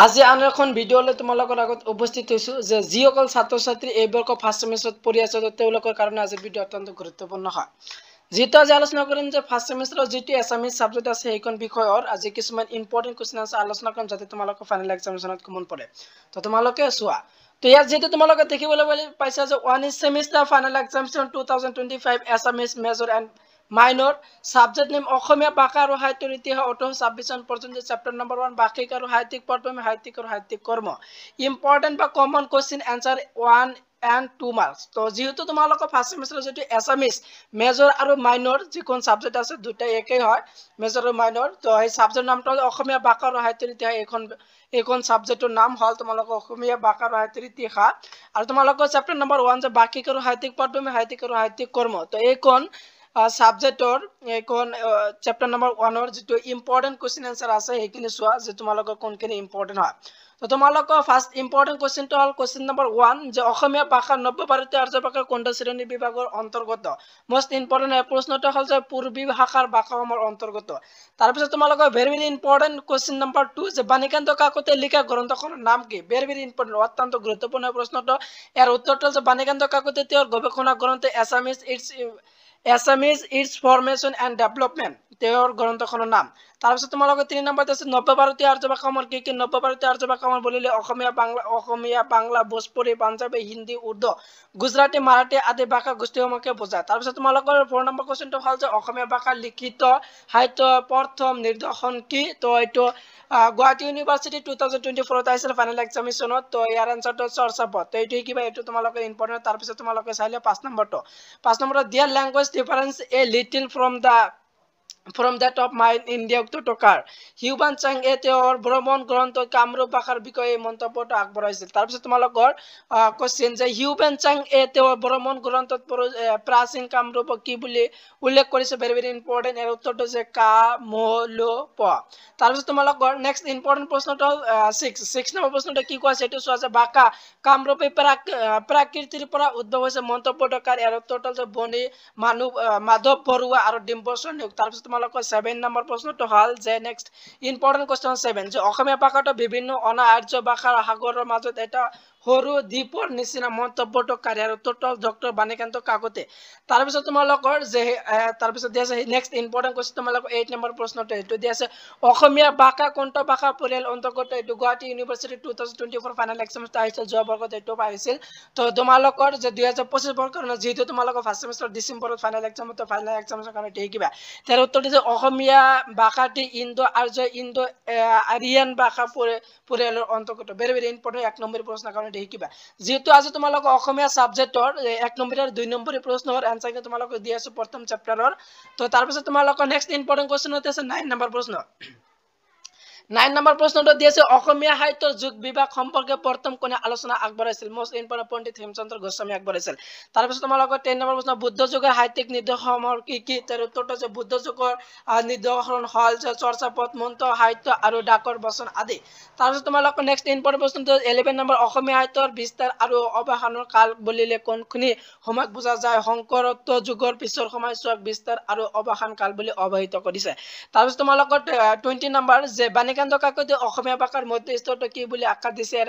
আজি আন এখন ভিডিঅ'লৈ তোমালোকৰ আগত উপস্থিত হৈছো যে যিসকল ছাত্ৰ ছাত্ৰী এইবাৰ ফাৰ্ষ্ট সেমিষ্টাৰত পঢ়ি আছে তেওঁলোকৰ কাৰণে আজি ভিডিঅ' অত্যন্ত গুৰুত্বপূৰ্ণ হয় যেটা আজি আলোচনা কৰিম যে ফাৰ্ষ্ট সেমিষ্টাৰৰ যেটি এছামিজ সাবজেক্ট আছে এইখন বিষয়ৰ আজি কিছুমান ইম্পৰ্টেন্ট কোৱেশ্চন আছে আলোচনা কৰিম যাতে তোমালোকৰ ফাইনেল এক্সামিনেশনত কমন পৰে তো তোমালোকে চোৱা তো ইয়াত যেটো তোমালোকে দেখিবলৈ পাইছা যে one is semester final examination 2025 Assamese major and minor subject name Asamiya ভাষা আৰু সাহিত্যৰ ইতিহাস 26 চন পৰ্যন্ত চেপ্টাৰ নম্বৰ 1 বাৰ্ষিক আৰু সাহিত্যিক পটভূমি সাহিত্যিক কৰ্ম ইম্পৰ্টেন্ট বা common question answer 1 and 2 marks তো যেহেতু তোমালোকৰ ফাৰ্ষ্ট সেমিষ্টাৰৰ যেটো এছামিজ মেজৰ আৰু মাইনৰ যিখন সাবজেক্ট আছে দুটা একেই হয় মেজৰ আৰু মাইনৰ তো এই সাবজেক্ট নামটো অসমীয়া ভাষা আৰু সাহিত্যৰ ইতিহাস এইখন সাবজেক্টৰ নাম হল তোমালোকৰ অসমীয়া ভাষা আৰু সাহিত্যৰ ইতিহাস আৰু তোমালোকৰ চেপ্টাৰ নম্বৰ 1 যে বাৰ্ষিক আৰু সাহিত্যিক পটভূমি সাহিত্যিক কৰ্ম তো এইখন সাবজেক্টৰ এইখন চেপ্টাৰ নম্বৰ 1 ৰ যেটো ইম্পৰ্টেন্ট কোৱেশ্চন আনসাৰ আছে এইখিনি চোৱা যে তোমালোকৰ কোনখিনি ইম্পৰ্টেন্ট হয় তো তোমালোকৰ ফাৰ্স্ট ইম্পৰ্টেন্ট কোৱেশ্চনটো হল কোৱেশ্চন নম্বৰ 1 যে অসমীয়া ভাষা নব্য ভাৰতীয় আৰ্য ভাষাৰ কোনটা শ্ৰেণী বিভাগৰ অন্তৰ্গত মোস্ট ইম্পৰ্টেন্ট প্ৰশ্নটো হল যে পূৰ্বী ভাষাৰ ভাষাসমূহৰ অন্তৰ্গত তাৰ পিছত তোমালোকৰ ভেৰি ইম্পৰ্টেন্ট কোৱেশ্চন নম্বৰ 2 যে বাণীকান্ত কাকতে লিখা গ্ৰন্থখনৰ নাম কি ভেৰি ইম্পৰ্টেন্ট অত্যন্ত গুৰুত্বপূৰ্ণ প্ৰশ্নটো ইয়াৰ উত্তৰটো যে বাণীকান্ত কাকতে তেওঁৰ গৱেষণা গ্ৰন্থ এছামিজ ইটস ফৰমেশন এণ্ড ডেভেলপমেন্ট তেওঁৰ গ্ৰন্থখনৰ নাম তাৰ পিছত তোমালোকৰ 3 নম্বৰত আছে নব্য ভাৰতীয় আৰ্য ভাষাসমূহৰ কি কি নব্য ভাৰতীয় আৰ্য ভাষাসমূহ বুলিলে অসমীয়া বাংলা ভোজপুৰী পাঞ্জাবী হিন্দী উৰ্দু গুজৰাটী মাৰাঠী আদি ভাষা গোষ্ঠীসমূহকে বুজায় তাৰ পিছত তোমালোকৰ 4 নম্বৰ কোৱেশ্চনটো হল যে অসমীয়া ভাষা লিখিত সাহিত্য প্ৰথম নিদৰ্শন কি তো এইটো গুৱাহাটী ইউনিভাৰ্সিটি 2024 আহিছিল ফাইনেল এক্সামিনেশনত তো ইয়াৰ আনসাৰটো চৰ্চাপদ তো এইটো কিবা এইটো তোমালোকৰ ইম্পৰ্টেন্ট তাৰ পিছত তোমালোকে চাইলে 5 নম্বৰটো 5 নম্বৰত দিয়াৰ language difference a little from that of mine India টকাৰ হিউবান চাং এ তেওঁৰ ভ্ৰমণ গ্ৰন্থ কামৰূপ ভাষাৰ বিষয়ে মন্তব্যটো আগবঢ়াইছিল তাৰ পিছত তোমালোকৰ কোৱেশ্চন যে হিউবান চাং এ তেওঁৰ ভ্ৰমণ গ্ৰন্থত প্ৰাচীন কামৰূপক কি বুলি উল্লেখ কৰিছে ভেৰি ইম্পৰ্টেন্ট এৰ উত্তৰটো যে কামলোপ তাৰ পিছত তোমালোকৰ নেক্সট ইম্পৰ্টেন্ট প্ৰশ্নটো 6 নম্বৰ প্ৰশ্নটো কি কোৱা আছে এটো চোৱা যে ভাষা কামৰূপে প্ৰাকৃতিৰ পৰা উদ্ভৱ হৈছে মন্তব্যটো কাৰ এৰ উত্তৰটো যে বনি মাধৱ বৰুৱা আৰু ডিম্বচৰ নিয়োগ তাৰ পিছত তোমালোকৰ 7 নম্বৰ প্ৰশ্নটো হল যে নেক্সট ইম্পৰ্টেন্ট কোৱেশ্চন 7 যে অসমীয়া ভাষাটো বিভিন্ন অনা আৰ্য ভাষাৰ সাগৰৰ মাজত এটা সৰু দ্বীপৰ নিচিনা মন্তব্যটো কাৰ এৰ উত্তৰটো ডক্টৰ বাণীকান্ত কাকতে তাৰ পিছত তোমালোকৰ যে তাৰ পিছত দিয়া আছে নেক্সট ইম্পৰ্টেন্ট কোৱেশ্চন তোমালোকৰ 8 নম্বৰ প্ৰশ্নটো এটো দিয়া আছে অসমীয়া ভাষা কোনটা ভাষা পৰিয়াল অন্তৰ্গত এটো গুৱাহাটী ইউনিভাৰ্সিটি 2024 ফাইনেল এক্সামিনেশন আহিছিল যোৱা বৰ্গত এটো পাইছিল তো তোমালোকৰ যে 2025 বৰ্গৰ যেহেতু তোমালোকৰ ফাৰ্ষ্ট সেমিষ্টাৰ ডিসেম্বৰত ফাইনেল এক্সামিনেশন কাৰণে দেখিবা তাৰ উত্তৰটো যে অসমীয়া ভাষাটি ইন্দো আৰিয়ান ভাষা পৰিয়ালৰ অন্তৰ্গত ভেৰি ইম্পৰ্টেন্ট 1 নম্বৰ প্ৰশ্ন কাৰণে দেখিবা যেহেতু আজি তোমালোকৰ অসমীয়া সাবজেক্টৰ 1 নম্বৰ আৰু 2 নম্বৰ প্ৰশ্নৰ আনসাৰ তোমালোকক দি আছো প্ৰথম চেপ্টাৰৰ তো তাৰ পিছত তোমালোকৰ নেক্সট ইম্পৰ্টেন্ট কোৱেশ্চন আছে 9 নম্বৰ প্ৰশ্ন 9 নম্বৰ প্ৰশ্নটো দি আছে অসমীয়া সাহিত্যৰ যুগ বিভাগ সম্পৰ্কে প্ৰথম কোনে আলোচনা আগবঢ়াইছিল মোস্ট ইম্পৰ্টেন্ট পণ্ডিত হেমচন্দ্ৰ গোস্বামী আগবঢ়াইছিল তাৰ পিছত তোমালোকৰ 10 নম্বৰ প্ৰশ্ন বুদ্ধ যুগৰ সাহিত্যিক নিদৰ্শনসমূহৰ কি তাৰ উত্তৰটো যে বুদ্ধ যুগৰ নিদৰ্শন হল যে চৰ্চাপদ মন্ত্ৰ সাহিত্য আৰু ডাকৰ বচন আদি তাৰ পিছত তোমালোকৰ নেক্সট ইম্পৰ্টেন্ট প্ৰশ্নটো 11 নম্বৰ অসমীয়া সাহিত্যৰ বিস্তাৰ আৰু অৱসানৰ কাল বুলিলে কোনখিনি সময়ক বুজা যায় শংকৰত্ব যুগৰ পিছৰ সময়ছোৱাক বিস্তাৰ আৰু অৱসান কাল বুলি অভিহিত কৰিছে তাৰ পিছত তোমালোকৰ 20 নম্বৰ যে বাণীকান্ত কাকতি অসমীয়া ভাষাৰ মধ্য স্তৰটো কি বুলি আখ্যা দিছে এৰ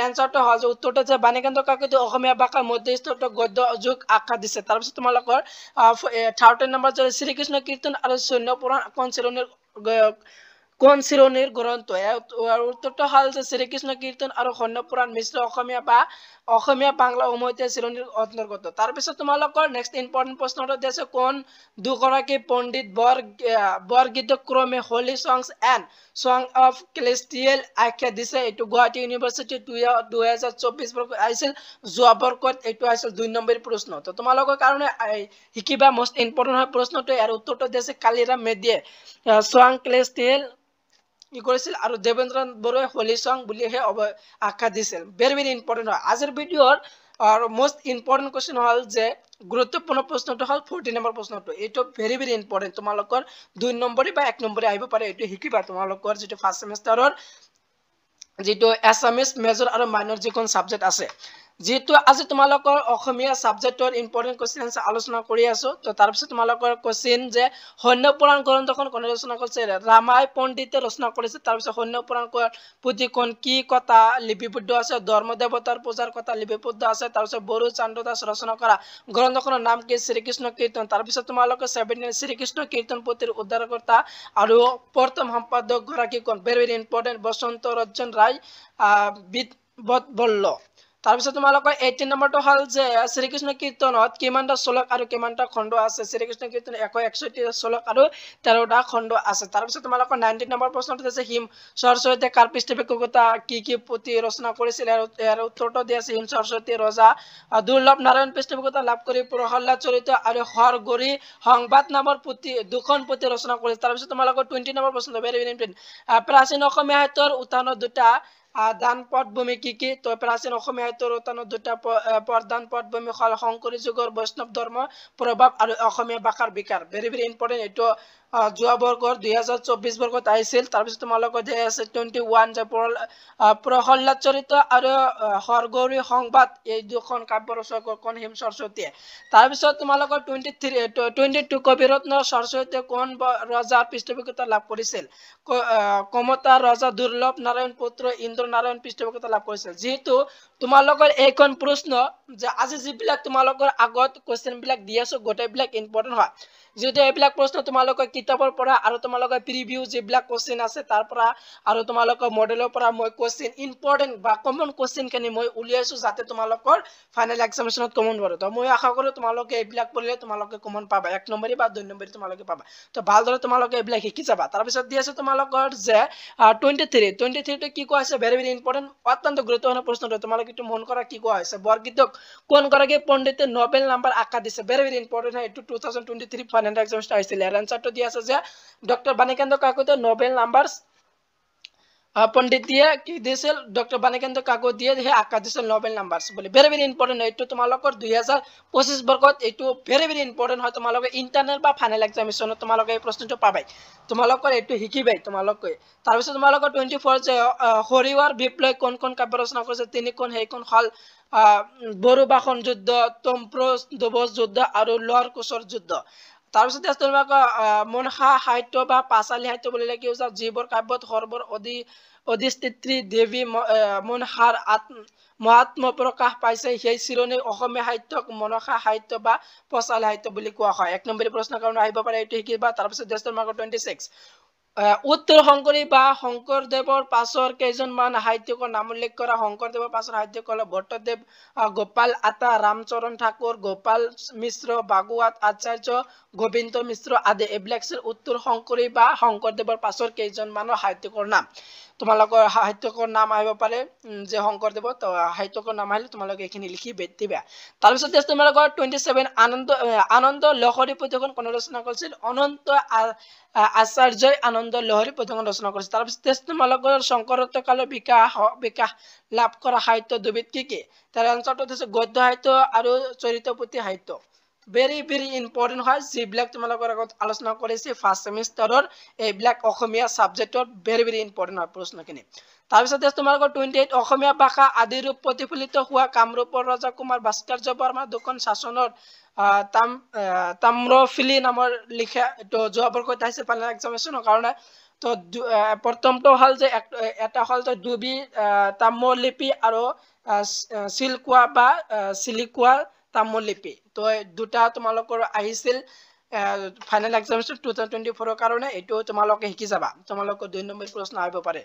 আনসাৰটো হল যে উত্তৰটো যে বাণীকান্ত কাকতি অসমীয়া ভাষাৰ মধ্য স্তৰটো গদ্য যুগ আখ্যা দিছে তাৰ পিছত তোমালোকৰ 13 নম্বৰ যে শ্ৰীকৃষ্ণ কীৰ্তন আৰু সৈন্য পুৰাণ কোন শ্ৰেণীৰ গ্ৰন্থ উত্তৰটো হল যে শ্ৰীকৃষ্ণ কীৰ্তন আৰু সৈন্য পুৰাণ মিশ্ৰ অসমীয়া বাংলা উমৈহতীয়া শ্ৰেণীৰ অন্তৰ্গত তাৰ পিছত তোমালোকৰ নেক্সট ইম্পৰ্টেন্ট প্ৰশ্নটো দিছে কোন দুগৰাকী পণ্ডিত বৰগীত ক্ৰমে হলি সংস এণ্ড সং অফ ক্লেষ্টিয়েল আখ্যা দিছে এটো গুৱাহাটী ইউনিভাৰ্সিটি 2024 বৰ্গত আহিছিল যোৱা বৰ্গত এটো আহিছিল 2 নম্বৰ প্ৰশ্ন তো তোমালোকৰ কাৰণে শিকিবা মোস্ট ইম্পৰ্টেন্ট হয় প্ৰশ্নটো আৰু উত্তৰটো দিছে কালিৰাম মেধিয়ে সং ক্লেষ্টিয়েল কি কৰিছিল আৰু দেবেন্দ্ৰনাথ বৰুৱাই হলি সং বুলিহে আখ্যা দিছিল ভেৰি ইম্পৰ্টেন্ট হয় আজিৰ ভিডিঅ'ৰ আৰু মোস্ট ইম্পৰ্টেন্ট কোৱেশ্চন হল যে গুৰুত্বপূৰ্ণ প্ৰশ্নটো হল 14 নম্বৰ প্ৰশ্নটো এটো ভেৰি ইম্পৰ্টেন্ট তোমালোকৰ 2 নম্বৰ বা 1 নম্বৰ আহিব পাৰে এটো শিকিবা তোমালোকৰ যেটো ফাৰ্ষ্ট সেমিষ্টাৰৰ যেটো এছামিজ মেজৰ আৰু মাইনৰ যিখন সাবজেক্ট আছে যেহেতু আজি তোমালোকৰ অসমীয়া সাবজেক্টৰ ইম্পৰ্টেন্ট কোশ্চেন আছে আলোচনা কৰি আছো তো তাৰ পিছত তোমালোকৰ কোশ্চেন যে সৈন্য পুৰাণ গ্ৰন্থখন কোনে ৰচনা কৰিছে ৰামাই পণ্ডিতে ৰচনা কৰিছে তাৰ পিছত সৈন্য পুৰাণ পুথিখন কি কথা লিপিবদ্ধ আছে ধৰ্ম দেৱতাৰ পূজাৰ কথা লিপিবদ্ধ আছে তাৰ পিছত বড়ো চান্দ দাস ৰচনা কৰা গ্ৰন্থখনৰ নাম কি শ্ৰীকৃষ্ণ কীৰ্তন তাৰ পিছত তোমালোকৰ 7 শ্ৰীকৃষ্ণ কীৰ্তন পুথিৰ উদ্ধাৰকৰ্তা আৰু প্ৰথম সম্পাদক গৰাকী কোন ভেৰি ইম্পৰ্টেন্ট বসন্ত ৰঞ্জন ৰায় বিদবল্ল তাৰ পিছত তোমালোকৰ 18 নম্বৰটো হল যে শ্ৰীকৃষ্ণ কীৰ্তনত কিমানটা শ্লোক আৰু কিমানটা খণ্ড আছে শ্ৰীকৃষ্ণ কীৰ্তন 161 শ্লোক আৰু 13টা খণ্ড আছে তাৰ পিছত তোমালোকৰ 19 নম্বৰ প্ৰশ্নটো আছে হিম সৰস্বতী কাৰ পৃষ্ঠপোষকতা কি পুথি ৰচনা কৰিছিল আৰু ইয়াৰ উত্তৰটো দিয়া আছে হিম সৰস্বতী ৰজা দুৰ্লভ নাৰায়ণ পৃষ্ঠপোষকতা লাভ কৰি প্ৰহ্লাদ চৰিত আৰু হৰগৌৰী সংবাদ নামৰ পুথি দুখন পুথি ৰচনা কৰিছিল তাৰ পিছত তোমালোকৰ 20 নম্বৰ প্ৰশ্নটো ভেৰি ইম্পৰ্টেন্ট প্ৰাচীন অসমীয়া সাহিত্যৰ উত্থানৰ দুটা দান পটভূমি কি তো প্ৰাচীন অসমীয়া সাহিত্যৰ উত্থানৰ দুটা প্ৰধান পটভূমি হল শংকৰী যুগৰ বৈষ্ণৱ ধৰ্ম প্ৰভাৱ আৰু অসমীয়া ভাষাৰ বিকাশ ভেৰি ইম্পৰ্টেন্ট এইটো যোৱা বৰ্গৰ 2024 বৰ্গত আহিছিল তাৰ পিছত তোমালোকৰ যে আছে 21 যে প্ৰহ্লাদ চৰিত আৰু হৰগৌৰী সংবাদ এই দুখন কাব্য ৰচনা কোন হিম সৰস্বতীয়ে তাৰ পিছত তোমালোকৰ 22 কবিৰত্ন সৰস্বতীয়ে কোন ৰজাৰ পৃষ্ঠপোষকতা লাভ কৰিছিল কমতা ৰজা দুৰ্লভ নাৰায়ণ পুত্ৰ ইন্দ্ৰ নাৰায়ণ পৃষ্ঠপোষকতা লাভ কৰিছিল যেহেতু তোমালোকৰ এইখন প্ৰশ্ন যে আজি যিবিলাক তোমালোকৰ আগত কোশ্চেন বিলাক দি আছো গোটেইবিলাক ইম্পৰ্টেন্ট হয় যেহেতু এইবিলাক প্ৰশ্ন তোমালোকৰ কিতাপৰ পৰা আৰু তোমালোকৰ প্ৰিভিউ যিবিলাক কোশ্চেন আছে তাৰ পৰা আৰু তোমালোকৰ মডেলৰ পৰা মই কোশ্চেন ইম্পৰ্টেন্ট বা কমন কোশ্চেন খিনি মই উলিয়াইছো যাতে তোমালোকৰ ফাইনেল এক্সামিনেশনত কমন পৰে তো মই আশা কৰো তোমালোকে এইবিলাক পঢ়িলে তোমালোকে কমন পাবা 1 নম্বৰী বা 2 নম্বৰী তোমালোকে পাবা তো ভালদৰে তোমালোকে এইবিলাক শিকি যাবা তাৰ পিছত দি আছে তোমালোকৰ যে 23 টো কি কোৱা আছে ভেৰি ইম্পৰ্টেন্ট অত্যন্ত গুৰুত্বপূৰ্ণ প্ৰশ্নটো তোমালোকে একটু মন কৰা কি কোৱা আছে বৰগীতক কোন গৰাকী পণ্ডিতে নোবেল নাম্বাৰ আকা দিছে ভেৰি ইম্পৰ্টেন্ট হয় এটো 2023 ফাইনেল এক্সামিনেশন আহিছিল এৰ আনসাৰটো দি আছে যে ডক্টৰ বাণীকান্ত কাকতিয়ে নোবেল নাম্বাৰ पंडित दिए कि दिছিল ডক্টৰ বাণীকান্ত কাকতিয়ে হে আকা দিছিল নোবেল নাম্বাৰস বলি ভেৰি ইম্পৰ্টেন্ট এইটো তোমালোকৰ 2025 বৰ্গত এইটো ভেৰি ইম্পৰ্টেন্ট হয় তোমালোকে ইন্টাৰনেল বা ফাইনেল এক্সামিনেশনত তোমালোকে এই প্ৰশ্নটো পাবাই তোমালোকৰ এইটো শিকিবাই তোমালোকে তাৰ পিছত তোমালোকৰ 24 যে হৰিৱাৰ বিপ্লৱ কোন কাব্য ৰচনা কৰিছে তিনিখন সেইখন হল বড়ো বাখন যুদ্ধ তম্প্ৰ দবজ যুদ্ধ আৰু লহৰ কোচৰ যুদ্ধ তাৰ পিছত তোমালোকৰ মনসা সাহিত্য বা পাঁচালী সাহিত্য বুলিলে কি হৈছে যিবোৰ কাব্যত সৰ্বৰ অধিষ্ঠিত্ৰী দেৱী মনসাৰ মহাত্ম প্ৰকাশ পাইছে সেই চিৰণী অসমীয়া সাহিত্যক মনসা সাহিত্য বা পাঁচালী সাহিত্য বুলি কোৱা হয় 1 নম্বৰী প্ৰশ্নৰ কাৰণে আহিব পাৰে এইটো শিকিবা তাৰ পিছত তোমালোকৰ 26 উত্তৰ শংকৰী বা শংকৰদেৱৰ পাছৰ কেইজনমান সাহিত্যিকৰ নাম উল্লেখ কৰা শংকৰদেৱৰ পাছৰ সাহিত্যিক হল ভট্টদেৱ গোপাল আতা ৰামচৰণ ঠাকুৰ গোপাল মিশ্ৰ বাগুৱাত আচাৰ্য গোবিন্দ মিশ্ৰ আদি এইবিলাক উত্তৰ শংকৰী বা শংকৰদেৱৰ পাছৰ কেইজনমানৰ সাহিত্যিকৰ নাম তোমালোকৰ সাহিত্যকৰ নাম আহিব পাৰে যে শংকৰদেৱৰ সাহিত্যকৰ নাম আহিলে তোমালোকে এখিনি লিখি দিবা তাৰ পিছত তোমালোকৰ 27 আনন্দ লহৰী পুথিখন কোনে ৰচনা কৰিছিল অনন্ত আচাৰ্যই আনন্দ লহৰী পুথিখন ৰচনা কৰিছিল তাৰ পিছত তোমালোকৰ শংকৰোত্তৰ কালৰ বিকাশ লাভ কৰা সাহিত্য দুবিধ কি তাৰ আনসাৰটো হৈছে গদ্য সাহিত্য আৰু চৰিত্ৰ পুথি সাহিত্য ভেৰি ইম্পৰ্টেন্ট হয় যিবিলাক তোমালোকৰ আগত আলোচনা কৰিছে ফাৰ্স্ট সেমিষ্টাৰৰ এইবিলাক অসমীয়া সাবজেক্টৰ ভেৰি ইম্পৰ্টেন্ট হয় প্ৰশ্নখিনি তাৰ পিছত তোমালোকৰ 28 অসমীয়া ভাষা আদি ৰূপ প্ৰতিফলিত হোৱা কামৰূপৰ ৰজা কুমাৰ ভাস্কৰ্য বৰ্মা দুখন শাসনৰ তাম্ৰফিলি নামৰ লিখা তো যোৱা বৰ্গত আহিছে ফাইনেল এক্সামিনেশনৰ কাৰণে তো প্ৰথমটো হল যে এটা হল যে দুবি তাম্ৰলিপি আৰু সিলকোৱা বা সিলিকোৱা তাম্ৰলিপি তো দুটা তোমালোকৰ আহিছিল ফাইনেল এক্সামিনেশন 2024 কাৰণে এটো তোমালোকে শিকি যাবা তোমালোকৰ 2 নম্বৰ প্ৰশ্ন আহিব পাৰে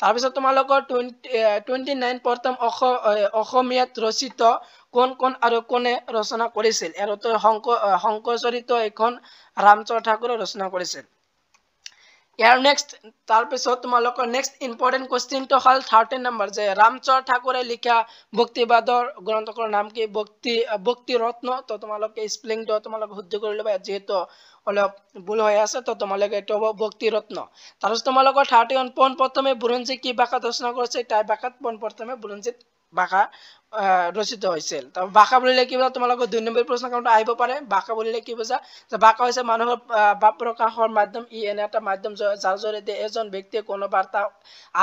তাৰ পিছত তোমালোকৰ 29 প্ৰথম অসমীয়াত ৰচিত কোন আৰু কোনে ৰচনা কৰিছিল এৰ উত্তৰ শংকৰ চৰিত এখন ৰামচৰণ ঠাকুৰে ৰচনা কৰিছিল ইয়াৰ নেক্সট তাৰ পিছত তোমালোকৰ নেক্সট ইম্পৰ্টেন্ট কোশ্চেনটো হল 13 নম্বৰ যে ৰামচৰণ ঠাকুৰে লিখা ভক্তিবাদৰ গ্ৰন্থখনৰ নাম কি ভক্তি ৰত্ন তো তোমালোকে স্পেলিংটো তোমালোকে শুদ্ধ কৰি লবা যেহেতু অলপ ভুল হৈ আছে তো তোমালোকে এটো ভক্তি ৰত্ন তাৰ পিছত তোমালোকৰ 31 পোন প্ৰথমে বুৰঞ্জী কি ভাষাত ৰচনা কৰিছে তাই ভাষাত পোন প্ৰথমে বুৰঞ্জীত ভাষা ৰচিত হৈছিল তো ভাষা বুলিলে কি বুজা তোমালোকৰ 2 নম্বৰ প্ৰশ্ন কাউণ্ট আহিব পাৰে ভাষা বুলিলে কি বুজা যে ভাষা হৈছে মানুহৰ ভাৱ প্ৰকাশৰ মাধ্যম ই এনে এটা মাধ্যম যাৰ জৰিয়তে এজন ব্যক্তিয়ে কোনো বাৰ্তা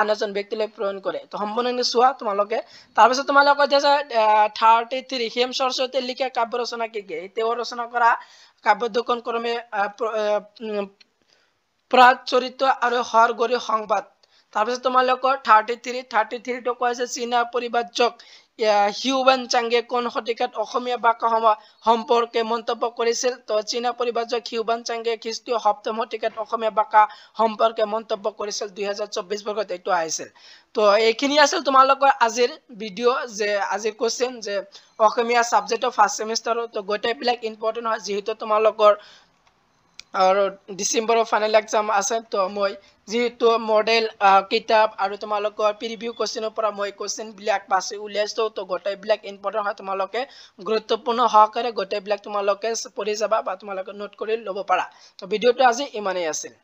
আন এজন ব্যক্তিলৈ প্ৰেৰণ কৰে তো সম্পূৰ্ণখিনি চোৱা তোমালোকে তাৰপিছত তোমালোকৰ যে 33 হেম সৰস্বতীয়ে লিখা কাব্য ৰচনা কি কি তেওঁ ৰচনা কৰা কাব্য দুখন ক্ৰমে প্ৰাগ চৰিত্ৰ আৰু হৰ গৰি সংবাদ তাৰপিছত তোমালোকৰ 33 টো কৈছে চীনা পৰিব্ৰাজক হিউৱেন চাঙে কোন শতিকাত অসমীয়া ভাষা সম্পৰ্কে মন্তব্য কৰিছিল তো চীনা পৰিব্ৰাজক হিউৱেন চাঙে খ্ৰীষ্টীয় 7ম শতিকাত অসমীয়া ভাষা সম্পৰ্কে মন্তব্য কৰিছিল 2024 বৰ্ষত এইটো আহিছিল তো এইখিনি আছিল তোমালোকৰ আজিৰ ভিডিঅ' যে আজিৰ কোৱেশ্চন যে অসমীয়া সাবজেক্টৰ ফাৰ্স্ট সেমিষ্টাৰৰ তো গোটেইবিলাক ইম্পৰ্টেন্ট হয় যেহেতু তোমালোকৰ আৰু ডিসেম্বৰৰ ফাইনেল এক্সাম আছে তো মই যেহেতু মডেল কিতাপ আৰু তোমালোকৰ প্ৰিভিউ কোৱেশ্চনৰ পৰা মই কোৱেশ্চন বিলাক বাছি উলিয়াইছো তো গোটেইবিলাক ইম্পৰ্টেন্ট হয় তোমালোকে গুৰুত্বপূৰ্ণ সহকাৰে গোটেইবিলাক তোমালোকে পঢ়ি যাবা বা তোমালোকে নোট কৰি ল'ব পাৰা তো ভিডিঅ'টো আজি ইমানেই আছিল